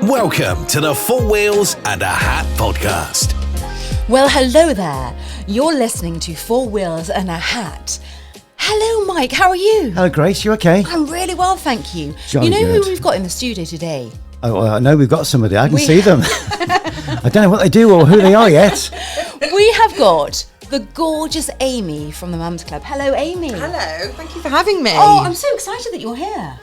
Welcome to the Four Wheels and a Hat podcast. Well, hello there. You're listening to Four Wheels and a Hat. Hello, Mike. How are you? Hello, Grace. You okay? I'm really well, thank you. Jolly you know good. who we've got in the studio today? Oh, I know we've got somebody. I can see them. I don't know what they do or who they are yet. We have got the gorgeous Amy from the Mums Club. Hello, Amy. Hello, thank you for having me. Oh, I'm so excited that you're here.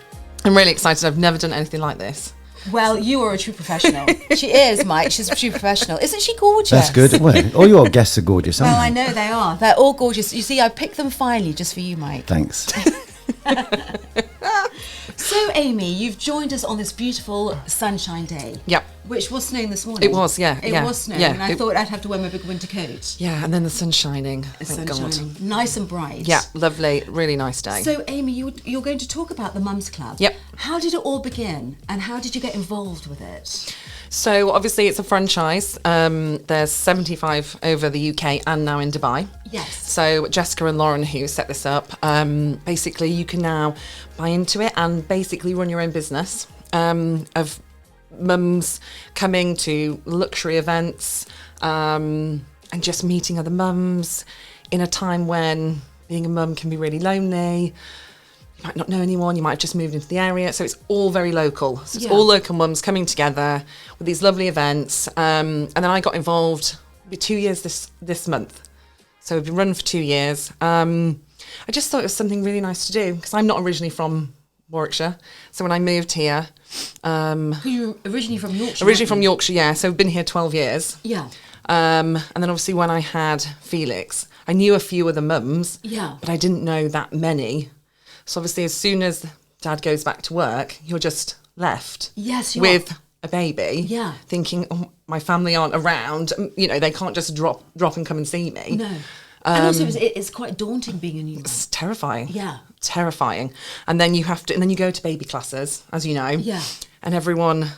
I'm really excited. I've never done anything like this. Well, you are a true professional. She is, Mike. She's a true professional. Isn't she gorgeous? That's good. Well, all your guests are gorgeous, aren't Well, they? I know they are. They're all gorgeous. You see, I picked them finely just for you, Mike. Thanks. So, Amy, you've joined us on this beautiful sunshine day. Yep. Which was snowing this morning. It was, yeah. It was snowing, and I thought I'd have to wear my big winter coat. Yeah, and then the sun's shining. The Thank sun's God. shining. Nice and bright. Yeah, lovely. Really nice day. So, Amy, you're going to talk about the Mums Club. Yep. How did it all begin, and how did you get involved with it? So obviously it's a franchise. There's 75 over the UK and now in Dubai. Yes. So Jessica and Lauren, who set this up, basically you can now buy into it and basically run your own business of mums coming to luxury events and just meeting other mums in a time when being a mum can be really lonely. You might not know anyone, you might have just moved into the area, so it's all very local. So it's all local mums coming together with these lovely events. And then I got involved with 2 years this month. So we've been running for 2 years. I just thought it was something really nice to do because I'm not originally from Warwickshire. So when I moved here... You're originally from Yorkshire? Originally from Yorkshire, yeah. So I've been here 12 years. Yeah. And then obviously when I had Felix, I knew a few other mums, but I didn't know that many. So obviously as soon as Dad goes back to work, you're just left with a baby, thinking, oh, my family aren't around. You know, they can't just drop and come and see me. No. And also it's quite daunting being a new mum. It's terrifying. Yeah. Terrifying. And then you have to, and then you go to baby classes, as you know. Yeah. And everyone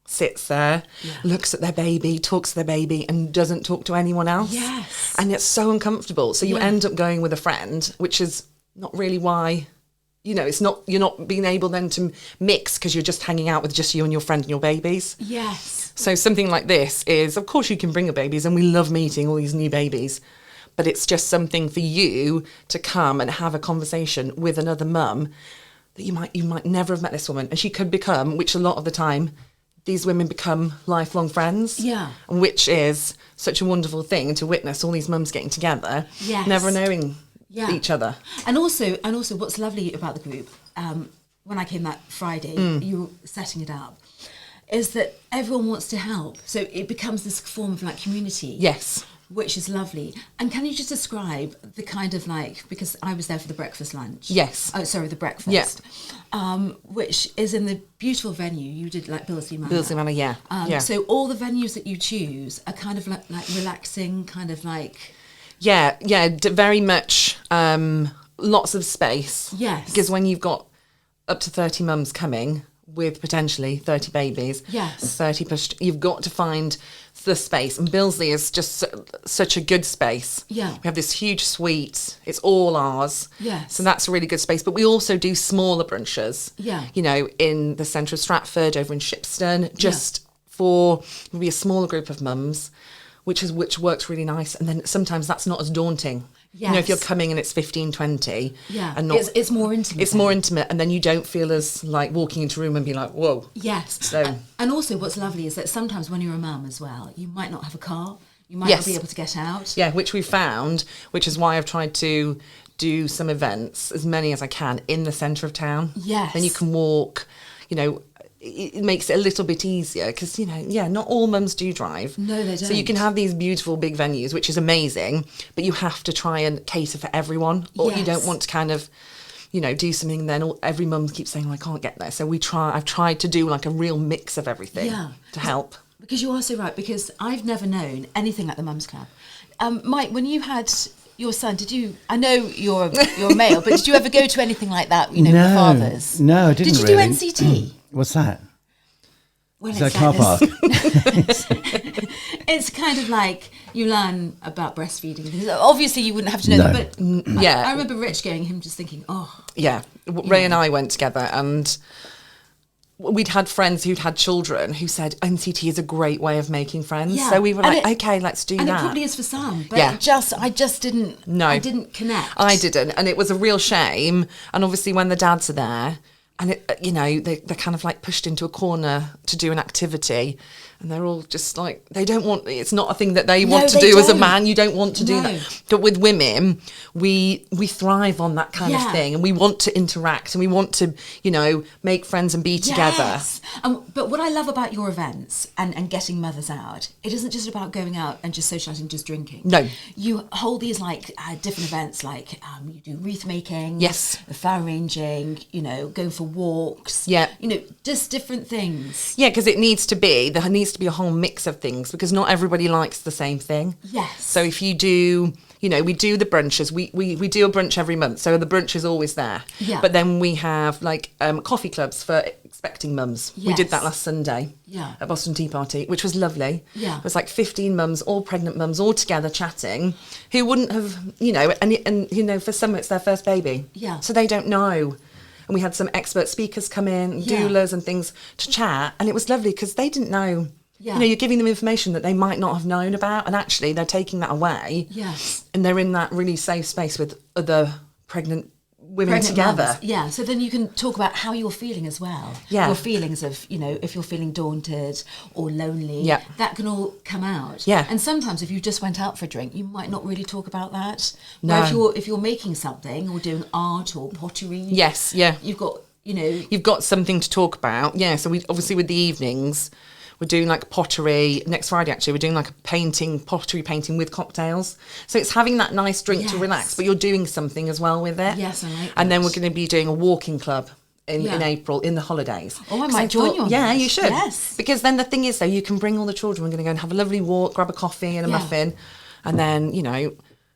sits there, looks at their baby, talks to their baby, and doesn't talk to anyone else. Yes. And it's so uncomfortable. So you end up going with a friend, which is not really why, you know, it's not, you're not being able then to mix because you're just hanging out with just you and your friend and your babies. Yes. So something like this is, of course you can bring your babies and we love meeting all these new babies, but it's just something for you to come and have a conversation with another mum that you might never have met this woman, and she could become, which a lot of the time, these women become lifelong friends. Yeah. Which is such a wonderful thing to witness all these mums getting together, never knowing each other. And also what's lovely about the group, when I came that Friday, you were setting it up, is that everyone wants to help. So it becomes this form of like community. Yes. Which is lovely. And can you just describe the kind of like, because I was there for the breakfast lunch. Yes. Oh, sorry, the breakfast. Yeah. Which is in the beautiful venue. You did like Billesley Manor. Billesley Manor, yeah. So all the venues that you choose are kind of like relaxing, kind of like... Yeah, very much lots of space. Yes. Because when you've got up to 30 mums coming with potentially 30 babies, 30 pushed, you've got to find the space. And Billesley is just such a good space. Yeah. We have this huge suite. It's all ours. Yes. So that's a really good space. But we also do smaller brunches. Yeah. You know, in the centre of Stratford, over in Shipston, just for maybe a smaller group of mums, which works really nice. And then sometimes that's not as daunting. Yes. You know, if you're coming and it's 15, 20. Yeah, and not, it's more intimate. It's more intimate, and then you don't feel as like walking into a room and being like, whoa. Yes. So, and also what's lovely is that sometimes when you're a mum as well, you might not have a car. You might not be able to get out. Yeah, which we found, which is why I've tried to do some events, as many as I can, in the centre of town. Yes. Then you can walk, you know, it makes it a little bit easier because, you know, not all mums do drive. No, they don't. So you can have these beautiful big venues, which is amazing, but you have to try and cater for everyone, or you don't want to kind of, you know, do something and then every mum keeps saying, well, I can't get there. So I've tried to do like a real mix of everything to help. Because you are so right, because I've never known anything like the Mums Club. Mike, when you had your son, did you, I know you're male, but did you ever go to anything like that, you know, with fathers? No, I didn't. Did you really. do NCT? What's that? Well, is that a car park? It's kind of like you learn about breastfeeding. Obviously, you wouldn't have to know that, but I remember Rich going, him just thinking, oh. Yeah, Ray and I went together, and we'd had friends who'd had children who said NCT is a great way of making friends. Yeah. So we were like, okay, let's do and that. And it probably is for some, but Yeah. I just didn't. No. I didn't connect. I didn't, and it was a real shame. And obviously, when the dads are there, and they're kind of like pushed into a corner to do an activity, and they're all just like, they don't want. It's not a thing that they want to they do as a don't. man. You don't want to do No. that. But with women, we thrive on that kind of Yeah. thing, and we want to interact, and we want to, make friends and be together. Yes. But what I love about your events and getting mothers out, it isn't just about going out and just socialising, just drinking. No. You hold these different events, like you do wreath making, Yes. flower arranging, going for walks. Yeah. Just different things. Yeah, because there needs to be a whole mix of things, because not everybody likes the same thing. Yes. So if you do, we do the brunches. We do a brunch every month, so the brunch is always there. Yeah. But then we have coffee clubs for expecting mums. We did that Yes. last Sunday. Yeah. At Boston Tea Party, which was lovely. Yeah. It was like 15 mums, all pregnant mums, all together chatting, who wouldn't have, and for some it's their first baby. Yeah. So they don't know. And we had some expert speakers come in, Yeah. doulas and things to chat, and it was lovely because they didn't know. Yeah. You're giving them information that they might not have known about, and actually they're taking that away. Yes. And they're in that really safe space with other pregnant women together. mums. Yeah, so then you can talk about how you're feeling as well. Yeah. Your feelings of, if you're feeling daunted or lonely, Yeah. that can all come out. Yeah. And sometimes if you just went out for a drink, you might not really talk about that. No. Where if you're making something or doing art or pottery, Yes, yeah. you've got, You've got something to talk about. Yeah, so we obviously with the evenings, we're doing like pottery. Next Friday, actually, we're doing like a pottery painting with cocktails. So it's having that nice drink to Yes. relax, but you're doing something as well with it. Yes, I like And then that. we're going to be doing a walking club in Yeah. April, in the holidays. Oh, I 'Cause might join you on Yeah, that. you should. Yes. Because then the thing is, though, you can bring all the children. We're going to go and have a lovely walk, grab a coffee and a Yeah. muffin. And then,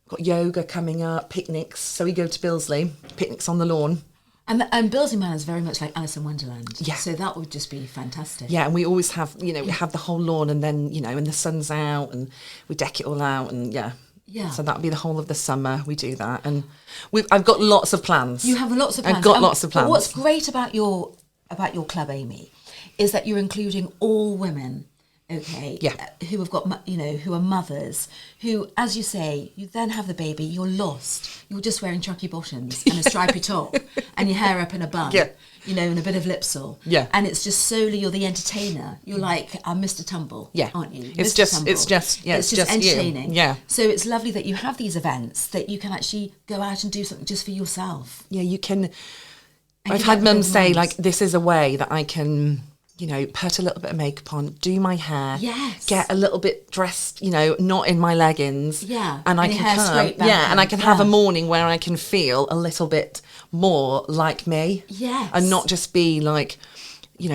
got yoga coming up, picnics. So we go to Billesley, picnics on the lawn. And Billsy Man is very much like Alice in Wonderland. Yeah. So that would just be fantastic. Yeah, and we always have, we have the whole lawn, and then, and the sun's out, and we deck it all out, and yeah. Yeah. So that'll be the whole of the summer. We do that, and I've got lots of plans. You have lots of plans. I've got lots of plans. But what's great about your club, Amy, is that you're including all women. Okay. Yeah. Who have got, who are mothers, who, as you say, you then have the baby, you're lost. You're just wearing chucky bottoms and a stripy top and your hair up in a bun. Yeah. And a bit of lipsil. Yeah. And it's just solely, you're the entertainer. You're like Mr. Tumble, Yeah. aren't you? It's Mr. just- Tumble. it's just- yeah, It's it's just you. entertaining. Yeah. So it's lovely that you have these events that you can actually go out and do something just for yourself. Yeah, you can. And I've you had get mums those say, mums. like, this is a way that I can, put a little bit of makeup on, do my hair, Yes. get a little bit dressed, not in my leggings, Yeah, and I and your can hair come, straight back yeah, and I and- can have a yeah. morning where I can feel a little bit more like me, Yes. and not just be like,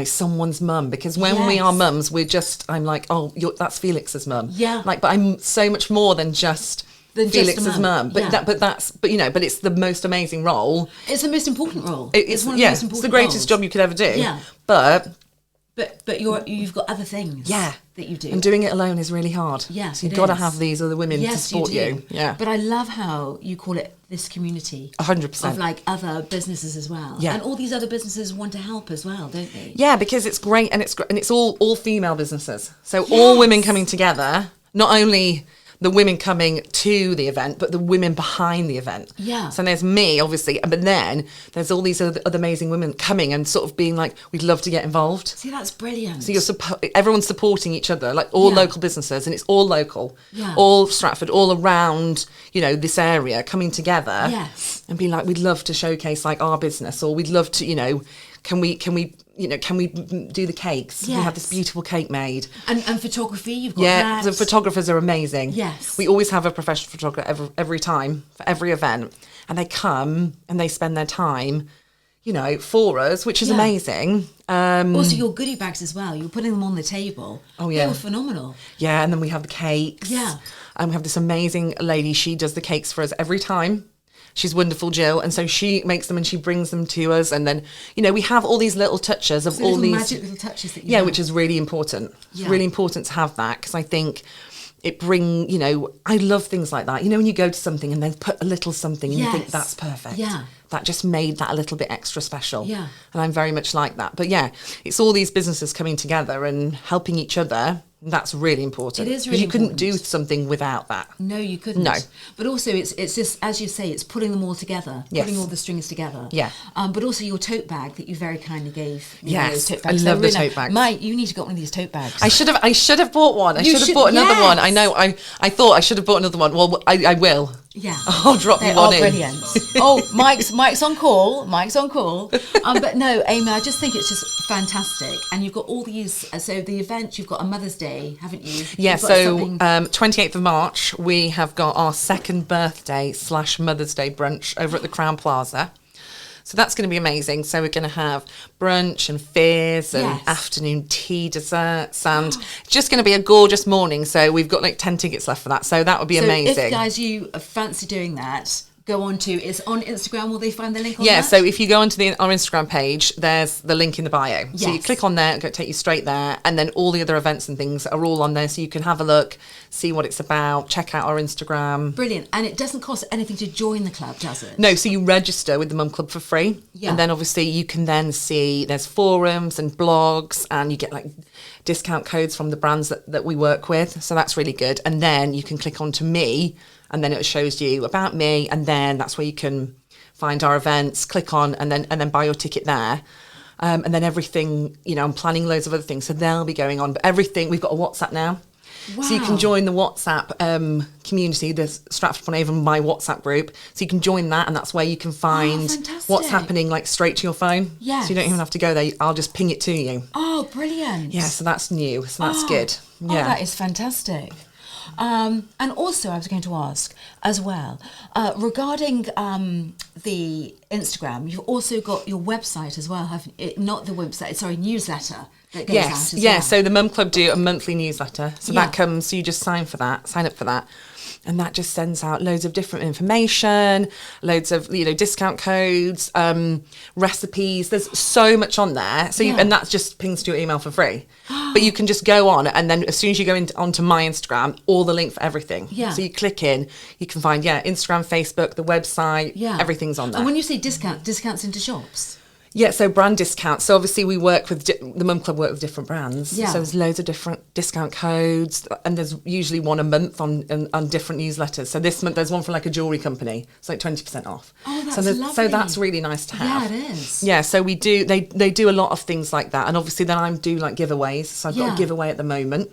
someone's mum, because when we are Yes. mums, I'm like, oh, that's Felix's mum, Yeah. like, but I'm so much more than just Than just a Felix's mum, mum, but yeah. but it's the most amazing role. It's the most important role. It's one of the most it's important the greatest roles. job you could ever do. Yeah. But But you've got other things. yeah, That you do. and doing it alone is really hard. Yeah, so you've it got to is. have these other women to Yes, support do. you. Yeah, But I love how you call it this community 100%. of like other businesses as well. Yeah. And all these other businesses want to help as well, don't they? Yeah, because it's great, and it's all female businesses. So all women coming together, not only the women coming to the event, but the women behind the event. Yeah. So there's me, obviously, but then there's all these other amazing women coming and sort of being like, we'd love to get involved. See, that's brilliant. So everyone's supporting each other, like all Yeah. local businesses, and it's all local, Yeah. all Stratford, all around, this area coming together. Yes. And being like, we'd love to showcase like our business, or we'd love to, can we do the cakes? We have this Yes. beautiful cake made. And photography, you've got Yeah, that. the photographers are amazing. Yes. We always have a professional photographer every time for every event, and they come and they spend their time, for us, which is Yeah. amazing. Also, your goodie bags as well. You're putting them on the table. Oh, yeah. They were phenomenal. Yeah, and then we have the cakes. Yeah. And we have this amazing lady. She does the cakes for us every time. She's wonderful, Jill. And so she makes them and she brings them to us. And then, we have all these little touches of So all little these. magic little touches that you Yeah, have. which is really important. It's Yeah. really important to have that, because I think, I love things like that. You know, when you go to something and then put a little something and you think that's perfect. Yeah. That just made that a little bit extra special. Yeah. And I'm very much like that. But yeah, it's all these businesses coming together and helping each other. That's really important. It is really you couldn't important. do something without that. No, you couldn't. No. But also, it's just, as you say, it's putting them all together, Yes. putting all the strings together. Yeah. But also your tote bag that you very kindly gave. Yes, tote I love the tote bags. Mike, you need to get one of these tote bags. I should have bought one. I You should have should- bought another one. I yes. know. I thought I should have bought another one. Well, I will. Yeah. I'll drop They you one are in. brilliant. Oh, Mike's on call. Mike's on call. But no, Amy, I just think it's just fantastic. And you've got all these. So the event, you've got a Mother's Day, haven't you? Yeah, You've got so something- 28th of March, we have got our second birthday / Mother's Day brunch over at the Crown Plaza. So that's going to be amazing. So we're going to have brunch and fizz and Yes. afternoon tea, desserts, and it's just going to be a gorgeous morning. So we've got like 10 tickets left for that. So that would be so amazing. if guys, you fancy doing that, go on to. It's on Instagram. Will they find the link on Yeah, that? so if you go onto our Instagram page, there's the link in the bio. So you Yes. click on there, it'll take you straight there, and then all the other events and things are all on there, so you can have a look, see what it's about, check out our Instagram. Brilliant. And it doesn't cost anything to join the club, does it? No, so you register with the Mum Club for free, Yeah. and then obviously you can then see there's forums and blogs, and you get like discount codes from the brands that we work with, so that's really good. And then you can click onto me, and then it shows you about me, and then that's where you can find our events, click on, and then buy your ticket there. And then everything, I'm planning loads of other things, so they'll be going on. But everything, we've got a WhatsApp now. So you Wow. can join the WhatsApp community, the Stratford upon Avon My WhatsApp group. So you can join that, and that's where you can find fantastic. what's happening like straight to your phone. Yes. So you don't even have to go there. I'll just ping it to you. Oh, brilliant. Yeah, so that's new. So that's good. Oh, Yeah. that is fantastic. And also, I was going to ask as well regarding the Instagram. You've also got your website as well, haven't you? Not the website, sorry, newsletter that goes out Yes, as yeah. well. So the Mum Club do a monthly newsletter. So Yeah. that comes, so you just sign up for that. And that just sends out loads of different information, loads of, discount codes, recipes. There's so much on there. So Yeah. and that just pings to your email for free. But you can just go on, and then as soon as you go onto my Instagram, all the link for everything. Yeah. So you click in, you can find, Instagram, Facebook, the website, everything's on there. And when you say discounts into shops? Yeah, so brand discounts. So obviously we work with, the Mum Club work with different brands. Yeah. So there's loads of different discount codes, and there's usually one a month on different newsletters. So this month there's one for like a jewellery company. It's like 20% off. Oh, that's so lovely. So that's really nice to have. Yeah, it is. Yeah, so we do, they do a lot of things like that. And obviously then I do like giveaways. So I've got Yeah. a giveaway at the moment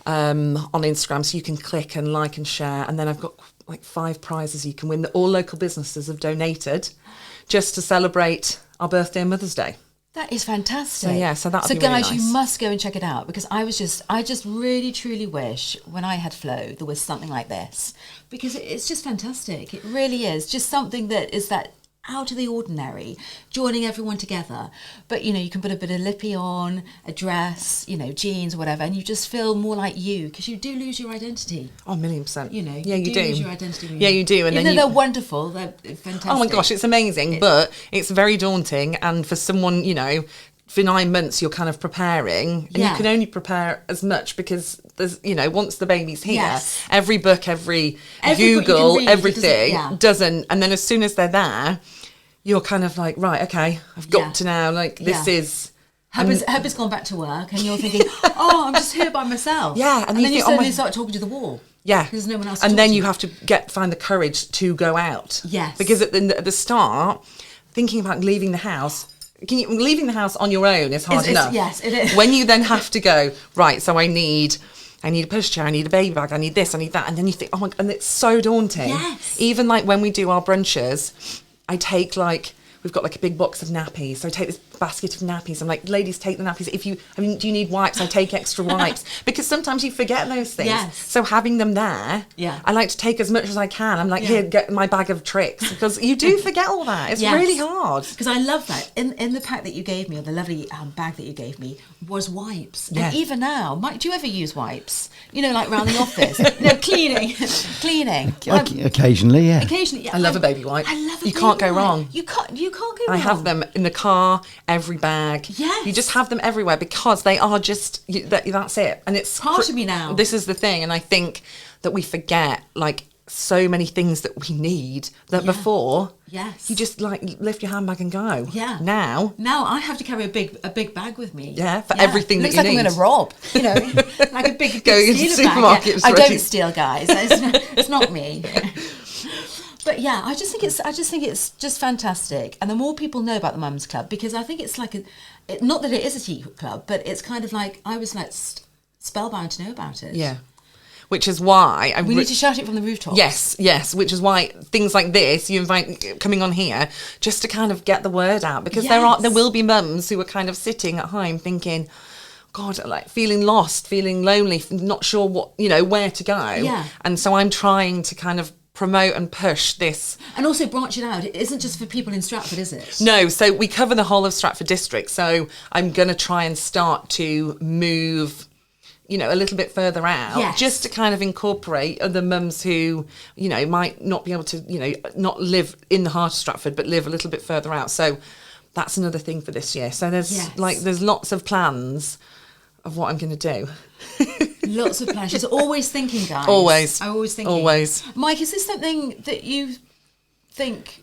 on Instagram. So you can click and like and share. And then I've got like 5 prizes you can win that all local businesses have donated just to celebrate our birthday and Mother's Day. That is fantastic. So, yeah, so that'll So be really guys, nice. you must go and check it out, because I just really truly wish when I had Flow there was something like this, because it's just fantastic. It really is just something that is that out of the ordinary, joining everyone together. But you can put a bit of lippy on, a dress, jeans or whatever, and you just feel more like you, because you do lose your identity. Oh, 1,000,000%. Yeah, you do. lose your identity. when Yeah, you do. And even then though they're wonderful, they're fantastic. oh my gosh, it's amazing, but it's very daunting. And for someone, for 9 months, you're kind of preparing, and Yeah. you can only prepare as much, because there's, once the baby's here, Yes. every book, every book you can Google, read, everything doesn't- and then as soon as they're there, you're kind of like, right, okay, I've got Yeah. to now, like, this Yeah. is. Hubby's gone back to work, and you're thinking, oh, I'm just here by myself. Yeah, and and you then you think, oh my- suddenly start talking to the wall. Yeah, Because there's no one else to and talk then to. you have to find the courage to go out. Yes. Because at the start, thinking about leaving the house, leaving the house on your own is hard enough. Yes, it is. When you then have to go, right, so I need a pushchair, I need a baby bag, I need this, I need that, and then you think, oh my, and it's so daunting. Yes. Even like when we do our brunches, I take we've got like a big box of nappies. So I take this basket of nappies. I'm like, ladies, take the nappies. Do you need wipes? I take extra wipes. Because sometimes you forget those things. Yes. So having them there, Yeah. I like to take as much as I can. I'm like, Yeah. here, get my bag of tricks. Because you do forget all that. It's Yes. really hard. Because I love that. In the pack that you gave me, or the lovely bag that you gave me, was wipes. Yeah. And even now, Mike, do you ever use wipes? Like around the office? Cleaning. Cleaning. Occasionally, yeah. Occasionally. I love a baby wipe. I love a You baby can't go wipe. wrong. You can't go wrong. I have them in the car, every bag. Yes. You just have them everywhere because they are just, that's it. And it's part of me now. This is the thing. And I think that we forget, like, so many things that we need that before you just like lift your handbag and go. Now I have to carry a big bag with me. For everything that you need. Looks like I'm going to rob, you know, like a big Going into supermarkets. I don't steal, guys. It's not me. But yeah, I just think it's just fantastic. And the more people know about the Mums Club, because I think it's like not that it is a secret club, but it's kind of like I was like spellbound to know about it. Yeah. Which is why we need to shout it from the rooftops. Yes. Which is why things like this, you invite coming on here just to kind of get the word out, because there will be mums who are kind of sitting at home thinking, God, like feeling lost, feeling lonely, not sure what, you know, where to go. Yeah. And so I'm trying to kind of promote and push this. And also branch it out. It isn't just for people in Stratford, is it? No, so we cover the whole of Stratford district. So I'm going to try and start to move, you know, a little bit further out, just to kind of incorporate other mums who, you know, might not be able to, you know, not live in the heart of Stratford, but live a little bit further out. So that's another thing for this year. So there's lots of plans of what I'm going to do. Lots of plans. She's always thinking, guys. Always. Mike, is this something that you think?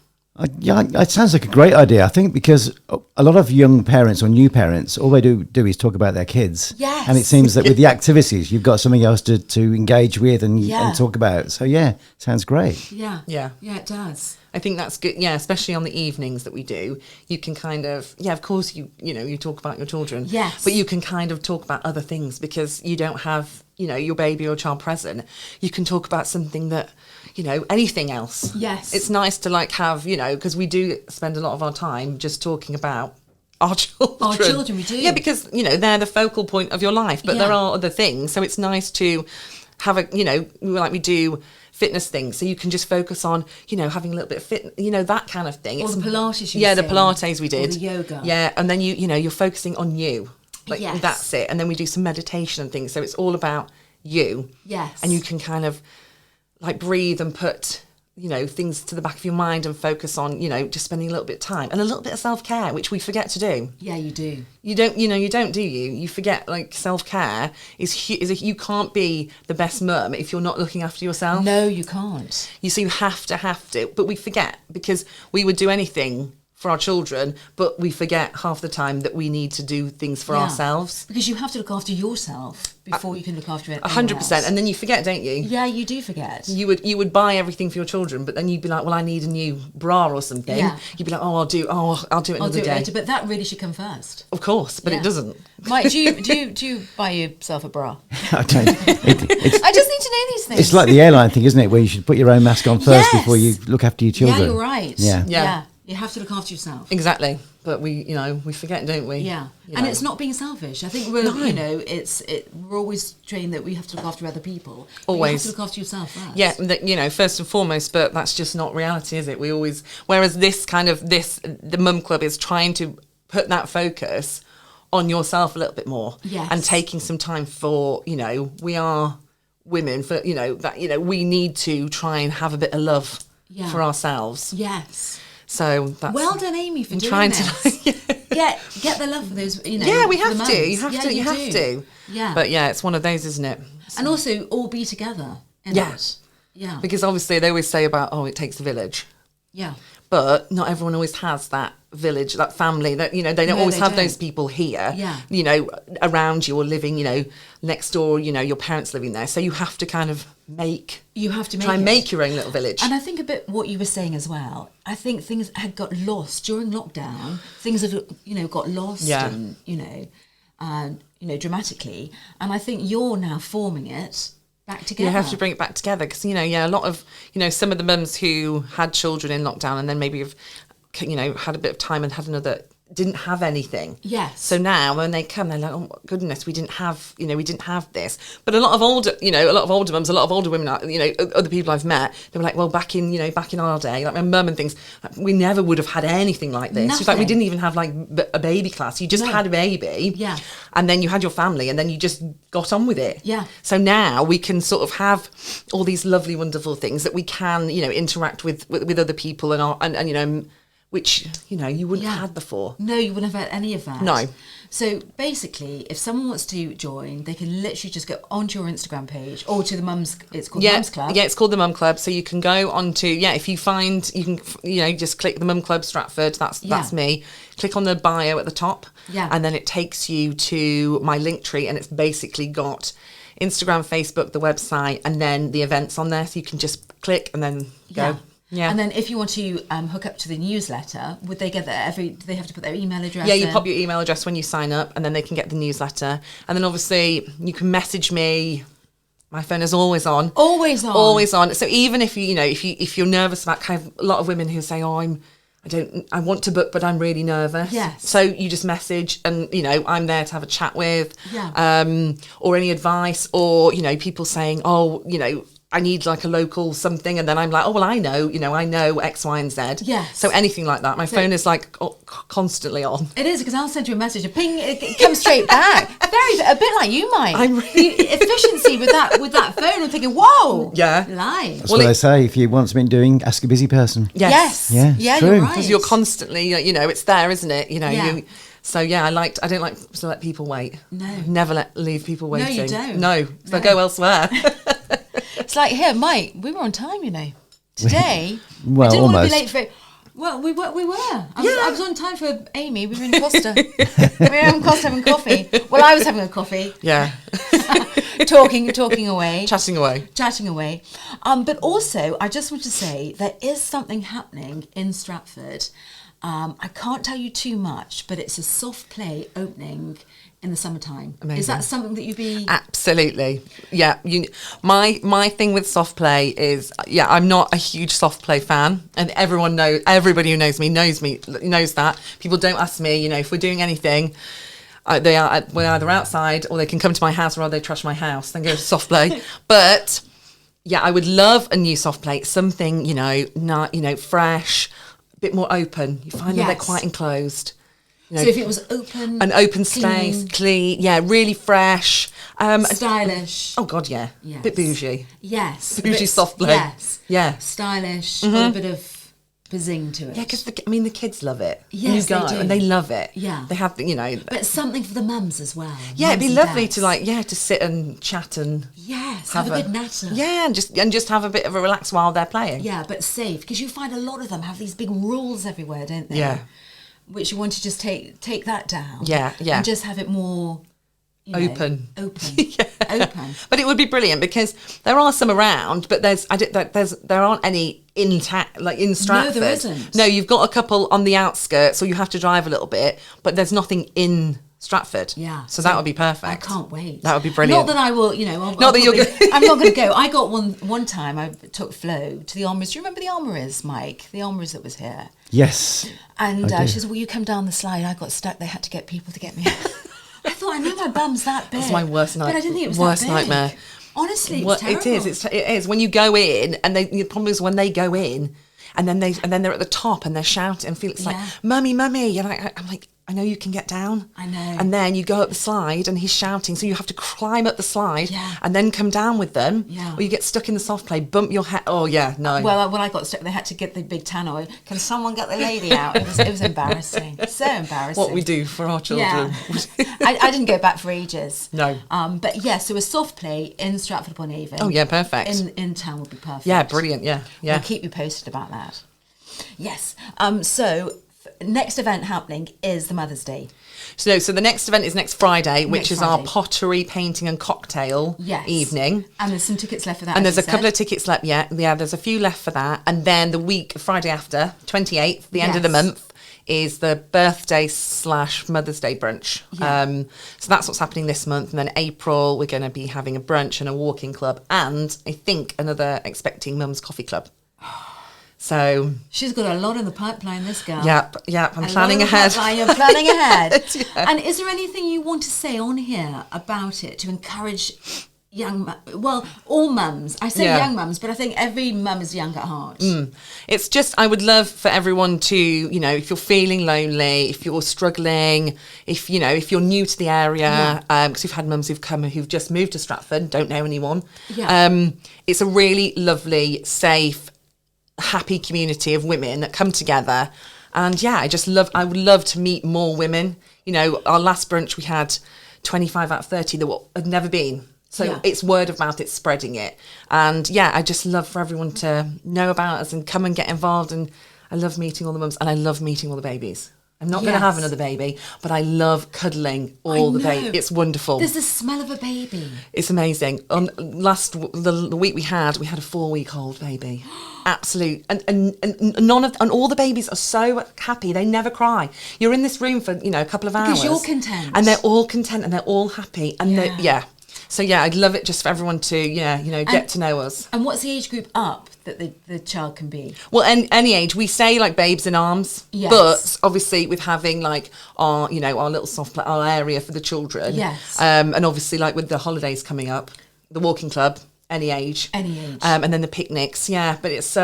Yeah, it sounds like a great idea. I think because a lot of young parents or new parents, all they do is talk about their kids. Yes. And it seems that with the activities, you've got something else to engage with and talk about. So yeah, sounds great. Yeah, it does. I think that's good. Yeah, especially on the evenings that we do, you can kind of, of course you know, you talk about your children. Yes. But you can kind of talk about other things because you don't have, you know, your baby or child present. You can talk about something that, you know, anything else. Yes. It's nice to like have, you know, because we do spend a lot of our time just talking about our children. Our children, we do. Yeah, because, you know, they're the focal point of your life, but there are other things. So it's nice to have a, you know, like we do fitness things, so you can just focus on, you know, having a little bit of fit, you know, that kind of thing. Or the Pilates the Pilates we did. Or the yoga. Yeah, and then you know, you're focusing on you. Like that's it. And then we do some meditation and things. So it's all about you. Yes. And you can kind of like breathe and put, you know, things to the back of your mind and focus on, you know, just spending a little bit of time and a little bit of self-care, which we forget to do. Yeah, you do. You don't, do you? You forget, like, self-care is you can't be the best mum if you're not looking after yourself. No, you can't. So you have to, but we forget because we would do anything for our children, but we forget half the time that we need to do things for ourselves. Because you have to look after yourself before you can look after it. 100%, and then you forget, don't you? Yeah, you do forget. You would buy everything for your children, but then you'd be like, well, I need a new bra or something. Yeah. You'd be like, I'll do it another day. Later, but that really should come first. Of course, but it doesn't. Mike, do you buy yourself a bra? I don't. I just need to know these things. It's like the airline thing, isn't it? Where you should put your own mask on first before you look after your children. Yeah, you're right. Yeah. You have to look after yourself. Exactly. But we forget, don't we? Yeah. And it's not being selfish. I think we're, we're always trained that we have to look after other people. Always. You have to look after yourself first. Yeah, first and foremost, but that's just not reality, is it? Whereas the Mum Club is trying to put that focus on yourself a little bit more. Yes. And taking some time for, you know, we are women, for, you know, that, you know, we need to try and have a bit of love for ourselves. Yes. So that's well done, Amy, for doing trying this. Get the love for those, you know. Yeah, we have to. You have to. Yeah. But yeah, it's one of those, isn't it? And also all be together. Yeah. Because obviously they always say about, it takes a village. Yeah. But not everyone always has that village, that family, that, you know, they don't always have those people here, you know, around you or living, you know, next door, you know, your parents living there. So you have to kind of try and make your own little village. And I think a bit what you were saying as well, I think things had got lost during lockdown. Things have, you know, got lost and, you know, dramatically. And I think you're now forming it back together. You have to bring it back together because, you know, a lot of, you know, some of the mums who had children in lockdown and then maybe have, you know, had a bit of time and had another, didn't have anything. Yes. So now when they come, they're like, oh my goodness, we didn't have this. But a lot of older mums, a lot of older women, you know, other people I've met, they were like, well, back in our day, like my mum and things, we never would have had anything like this. It's like we didn't even have like a baby class. You just had a baby. Yeah. And then you had your family and then you just got on with it. Yeah. So now we can sort of have all these lovely, wonderful things that we can, you know, interact with other people and you know, which, you know, you wouldn't have had before. No, you wouldn't have had any of that. No. So basically, if someone wants to join, they can literally just go onto your Instagram page or to the Mums. It's called Mums Club. Yeah, it's called the Mum Club. So you can go onto, if you find, you can, just click the Mum Club Stratford. That's me. Click on the bio at the top. Yeah. And then it takes you to my link tree, and it's basically got Instagram, Facebook, the website, and then the events on there. So you can just click and then go. Yeah. And then if you want to hook up to the newsletter, would they get that do they have to put their email address Yeah, you in? pop your email address when you sign up, and then they can get the newsletter. And then obviously you can message me. My phone is always on. Always on. Always on. So even if if you're nervous about, kind of a lot of women who say, I want to book, but I'm really nervous. Yes. So you just message, and I'm there to have a chat with. Yeah. Or any advice, or people saying, I need like a local something, and then I'm like, oh well, I know X, Y, and Z. Yes. So anything like that, my phone is like constantly on. It is, because I'll send you a message, a ping, it comes straight back. A bit like you, Mike. I'm really the efficiency with that phone. I'm thinking, whoa. Yeah. Live. That's what I say. If you want something doing, ask a busy person. Yes. Yeah, it's Yeah, true. you're right. Because you're constantly, it's there, isn't it? Yeah. So yeah, I don't like to let people wait. No. Never leave people waiting. you don't. No, so go elsewhere. It's like, here, Mike, we were on time, Today, Well, I didn't want to almost. be late for it. Well, we were. I was on time for Amy. We were in Costa. we were in Costa having coffee. Well, I was having a coffee. Yeah. talking away. Chatting away. But also, I just want to say there is something happening in Stratford. I can't tell you too much, but it's a soft play opening in the summertime. Amazing. Is that something that you'd be... Absolutely. Yeah. My thing with soft play is, I'm not a huge soft play fan, and everybody who knows that. People don't ask me, if we're doing anything, we're either outside, or they can come to my house, or rather they trash my house, then go to soft play. But yeah, I would love a new soft play, something, not, fresh, a bit more open. You find that they're quite enclosed. So if it was open... An open space, clean, really fresh. Stylish. Oh, God, yeah. Yes. Bit bougie. Yes. Bougie soft play. Yes. Yeah. Stylish, got a bit of pizzing to it. Yeah, because the kids love it. Yes, you go, they do. and they love it. Yeah. They have, But something for the mums as well. Yeah, it'd be mums and lovely dads. to sit and chat and... Yes, have a good natter. Yeah, and just have a bit of a relax while they're playing. Yeah, but safe, because you find a lot of them have these big rules everywhere, don't they? Yeah. Which you want to just take that down. Yeah. And just have it more... Open. Open. Yeah. Open. But it would be brilliant, because there are some around, but there aren't any in Stratford. No, there isn't. No, you've got a couple on the outskirts, so you have to drive a little bit, but there's nothing in Stratford. Yeah. So that would be perfect. I can't wait. That would be brilliant. Not that I will, Not that you're going. I'm not going to go. I got one time. I took Flo to the Armories. Do you remember the Armories, Mike? The Armories that was here. Yes. And she said, "Will you come down the slide?" I got stuck. They had to get people to get me. I thought, I know my bum's that big. That's my worst nightmare. But I didn't think it was worst that big. nightmare. Honestly, Well, it's terrible. it is. When you go in, and the problem is when they go in, and then they're at the top and they're shouting and feel it's like, "Mummy, mummy!" And I'm like, I know you can get down. I know. And then you go up the slide and he's shouting, so you have to climb up the slide Yeah. and then come down with them. Yeah. Or you get stuck in the soft play, bump your head. Oh yeah, no. Well, when I got stuck, they had to get the big tannoy. Can someone get the lady out? It was embarrassing. So embarrassing. What we do for our children. Yeah. I didn't go back for ages. No. But yeah, so a soft play in Stratford upon Avon. Oh yeah, perfect. In town would be perfect. Yeah, brilliant. Yeah. I'll keep you posted about that. Yes. So next event happening is the Mother's Day. So the next event is next Friday, which Next is our Friday. pottery, painting and cocktail evening. And there's some tickets left for that. And as there's a you couple said. of tickets left. Yeah, there's a few left for that. And then the Friday after, 28th, the end of the Yes. month, is the birthday / Mother's Day brunch. Yeah. So that's what's happening this month. And then April, we're going to be having a brunch and a walking club. And I think another Expecting Mums coffee club. So She's got a lot in the pipeline, this girl. Yep, I'm planning ahead. You're planning ahead. Yeah. And is there anything you want to say on here about it to encourage all mums? I say young mums, but I think every mum is young at heart. It's just, I would love for everyone to, if you're feeling lonely, if you're struggling, if you're new to the area, because we've had mums who've just moved to Stratford, don't know anyone. Yeah. It's a really lovely, safe, happy community of women that come together And yeah, I would love to meet more women. You know, our last brunch we had 25 out of 30 that had never been. So it's word of mouth, it's spreading it. And yeah, I just love for everyone to know about us and come and get involved. And I love meeting all the mums and I love meeting all the babies. I'm not going to have another baby, but I love cuddling all the babies. It's wonderful. There's the smell of a baby. It's amazing. The week we had a 4-week-old baby. Absolute. And all the babies are so happy. They never cry. You're in this room for, a couple of hours. Because you're content. And they're all content and they're all happy. And So yeah, I'd love it just for everyone to, get to know us. And what's the age group up that the child can be? Well, any age. We say like babes in arms, but obviously with having like our little our area for the children. Yes. And obviously like with the holidays coming up, the walking club, any age. And then the picnics, but it's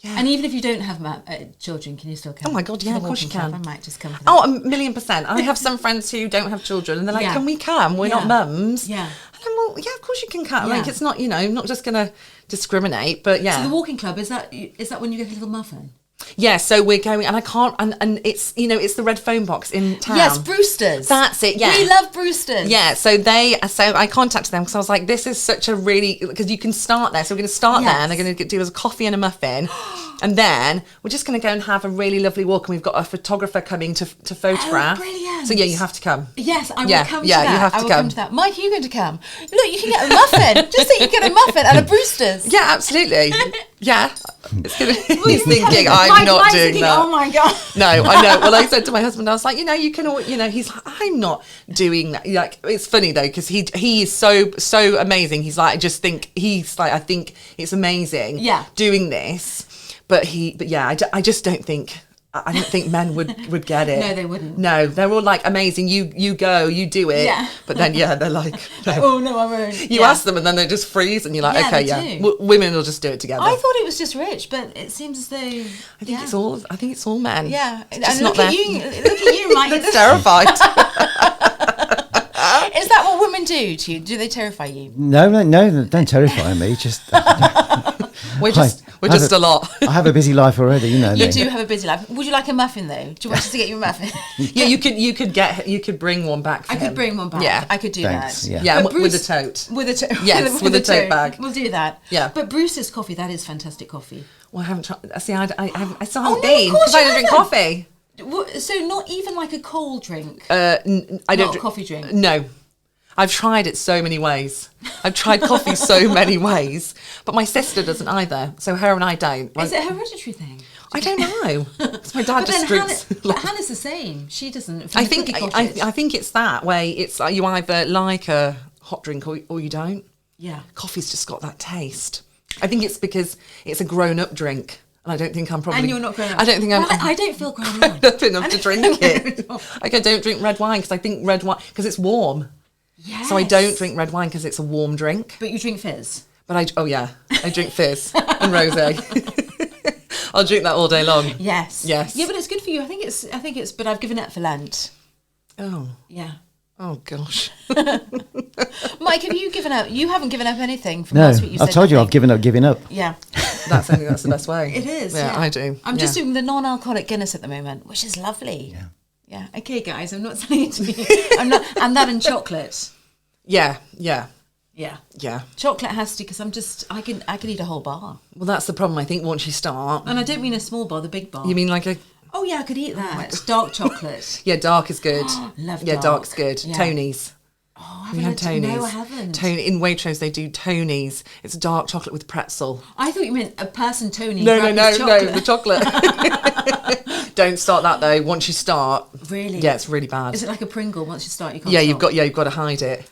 Yeah. And even if you don't have children, can you still come? Oh my God, yeah, of course you can. I might just come. Oh, 1,000,000%. I have some friends who don't have children and they're like, can we come? We're not mums. Yeah. And I'm, well, yeah, of course you can come. Like, it's not, not just going to discriminate, but yeah. So the walking club, is that when you get a little muffin? Yeah, so we're going, and I can't, and it's, it's the red phone box in town. Yes, Brewster's. That's it, yeah. We love Brewster's. Yeah, so I contacted them because I was like, this is such a really, because you can start there. So we're going to start there, and they're going to do us a coffee and a muffin. And then we're just going to go and have a really lovely walk, and we've got a photographer coming to photograph. Oh, brilliant. So yeah, you have to come. Yes, I will come to that. Yeah, you have to come to that. Mike, are you going to come? Look, you can get a muffin. Just think you get a muffin and a Brewster's. Yeah, absolutely. Yeah. It's gonna, he's thinking, Mike's not doing thinking, that. Oh my God. No, I know. Well, I said to my husband, I was like, you can all, he's like, I'm not doing that. Like, it's funny though, because he is so amazing. He's like, I think it's amazing doing this. But I just don't think, I don't think men would get it. No, they wouldn't. No, they're all like, amazing, you go, you do it. Yeah. But then, they're like, no. Oh, no, I won't. You ask them and then they just freeze and you're like, okay, women will just do it together. I thought it was just Rich, but it seems as though... I think it's all men. Yeah. It's just and not look at you, Mike. They're terrified. Is that what women do to you? Do they terrify you? No, don't terrify me. Just... We're just a lot. I have a busy life already, You do have a busy life. Would you like a muffin though? Do you want us to get you a muffin? Yeah, you could bring one back. I could bring one back. Yeah, I could do Thanks, that. Yeah, with a tote. With a tote. Yes, with a tote bag. We'll do that. Yeah. But Bruce's coffee, that is fantastic coffee. Well, I haven't tried. See, I still haven't been because I don't drink coffee. So not even like a cold drink. I don't drink a coffee drink. No. I've tried it so many ways. I've tried coffee so many ways, but my sister doesn't either. So her and I don't. Is it a hereditary thing? I don't know. My dad just drinks. Hannah's the same. She doesn't. I think it's that way. It's like you either like a hot drink or you don't. Yeah. Coffee's just got that taste. I think it's because it's a grown-up drink. And I don't think I'm probably... And you're not grown up. I don't think I don't feel grown up enough to drink it. Like I don't drink red wine because I think red wine... Because it's warm. Yes. So I don't drink red wine because it's a warm drink. But you drink fizz. But I drink fizz and rosé. I'll drink that all day long. Yes. Yes. Yeah, but it's good for you. I think it's. But I've given up for Lent. Oh. Yeah. Oh gosh. Mike, have you given up? You haven't given up anything from last week. I told you I've given up giving up. Yeah. I think that's the best way. It is. Yeah, I do. I'm just doing the non-alcoholic Guinness at the moment, which is lovely. Yeah. Yeah. Okay, guys, I'm not saying it to me. I'm not, and that and chocolate. Yeah. Chocolate has to, because I can eat a whole bar. Well, that's the problem. I think once you start, and I don't mean a small bar, the big bar. You mean like a? Oh yeah, I could eat that. Dark chocolate. Yeah, dark is good. Love dark. Yeah, dark's good. Yeah. Tony's. Oh, have you had Tony's? No, I haven't. In Waitrose they do Tony's. It's dark chocolate with pretzel. I thought you meant a person Tony. No, the chocolate. Don't start that though. Once you start, really, yeah, it's really bad. Is it like a Pringle? Once you start, you can't. Yeah, stop. you've got to hide it.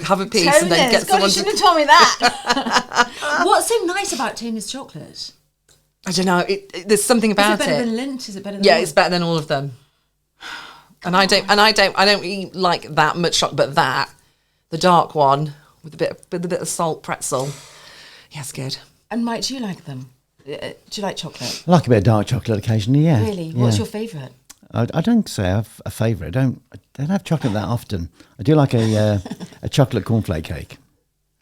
Have a piece Tony's. and then get someone. You shouldn't have told me that. What's so nice about Tony's chocolate? I don't know. There's something about it. Is it better than Lindt? Is it better than? Yeah, it's better than all of them. And I don't eat like that much chocolate, but the dark one with a bit of salt pretzel. Yeah, it's good. And Mike, do you like them? Do you like chocolate? I like a bit of dark chocolate occasionally, yeah. Really? Yeah. What's your favourite? I don't say I have a favourite. I don't have chocolate that often. I do like a chocolate cornflake cake.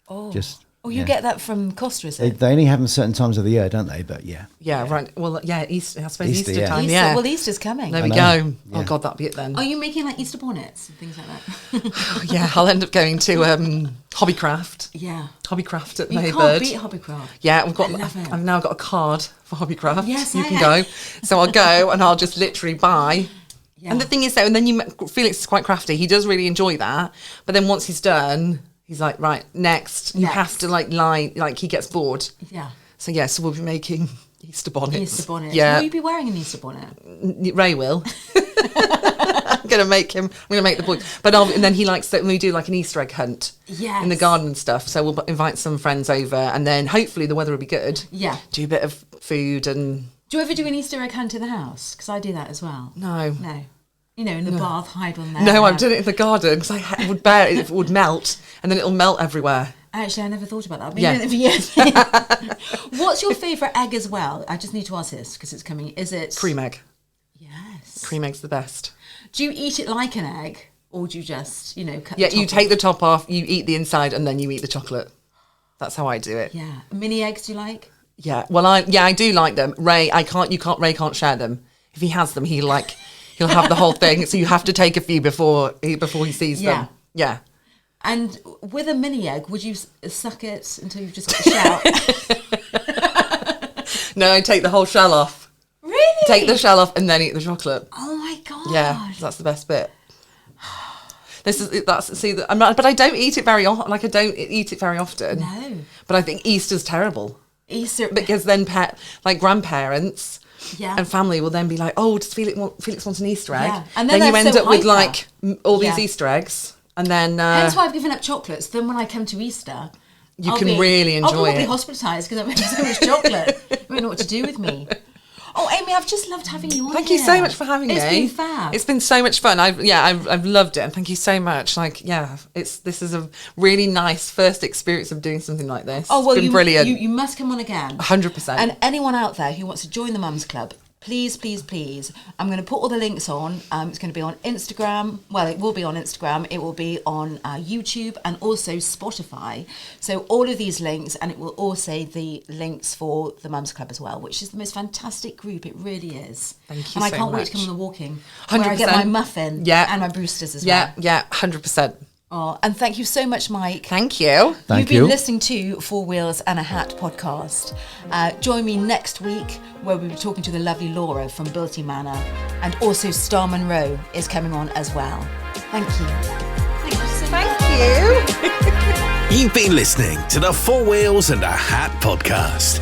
Oh. Just Oh, you get that from Costa, is They, it? they only have them certain times of the year, don't they? But yeah. Yeah, right. Well, yeah, Easter. I suppose Easter, Easter yeah. time. Easter, Yeah. well, Easter's coming. There we know. go. Oh Yeah. God, that'll be it then. Are you making like Easter bonnets and things like that? Yeah, I'll end up going to Hobbycraft. Yeah. Hobbycraft at You can't Maybird. beat Hobbycraft. Yeah, I love it. I've now got a card for Hobbycraft. Yes, you I can have. go. So I'll go and I'll just literally buy. Yeah. And the thing is, though, and then Felix is quite crafty. He does really enjoy that. But then once he's done, he's like, right, next. You Next. have to like he gets bored. Yeah. So yeah, so we'll be making Easter bonnets. Easter bonnet. Yeah, Will you be wearing an Easter bonnet? Ray will. I'm gonna make the boys. But and then he likes that when we do like an Easter egg hunt. Yes. In the garden and stuff. So we'll invite some friends over, and then hopefully the weather will be good. Yeah. Do a bit of food and. Do you ever do an Easter egg hunt in the house? Because I do that as well. No. No. You know, in the bath, hide one there. No, I've done it in the garden because I would bear it. It would melt, and then it'll melt everywhere. Actually, I never thought about that. I've been Yeah. doing it for years. What's your favourite egg as well? I just need to ask this because it's coming. Is it Cream egg. Yes. Cream egg's the best. Do you eat it like an egg, or do you just, cut? Yeah, the you top take off? the top off, you eat the inside, and then you eat the chocolate. That's how I do it. Yeah. Mini eggs, do you like? Yeah. Well, I do like them. Ray can't share them. If he has them, he'll have the whole thing. So you have to take a few before he sees Yeah. them. Yeah. And with a mini egg, would you suck it until you've just got the shell? No, I take the whole shell off. Really? Take the shell off and then eat the chocolate. Oh my god. Yeah, that's the best bit. But I don't eat it very often. Like I don't eat it very often. No. But I think Easter's terrible Easter. because then grandparents Yeah. and family will then be like, "Oh, does Felix wants an Easter egg?" Yeah. And then you they're end so up with hyper. like all these Yeah. Easter eggs, and then Hence why I've given up chocolates. Then when I come to Easter, You can really enjoy I'll probably it. hospitalised because I'm having so much chocolate. You don't know what to do with me. Oh, Amy, I've just loved having you on. Thank you so much for having me. It's been fab. It's been so much fun. I've loved it, and thank you so much. This is a really nice first experience of doing something like this. Oh, well, it's been brilliant. You must come on again. 100%. And anyone out there who wants to join the Mums Club, please, please, please, I'm going to put all the links on. It's going to be on Instagram. Well, it will be on Instagram. It will be on YouTube and also Spotify. So all of these links, and it will also the links for the Mums Club as well, which is the most fantastic group. It really is. Thank you And I so can't wait much. to come on the walking, where I 100%. get my muffin Yeah. and my Brewsters as yeah, well. yeah, 100%. Oh, and thank you so much, Mike. Thank you. Thank You've you. been listening to Four Wheels and a Hat podcast. Join me next week where we'll be talking to the lovely Laura from Bilty Manor, and also Star Monroe is coming on as well. Thank you. Thank you so much. Thank you. You've been listening to the Four Wheels and a Hat podcast.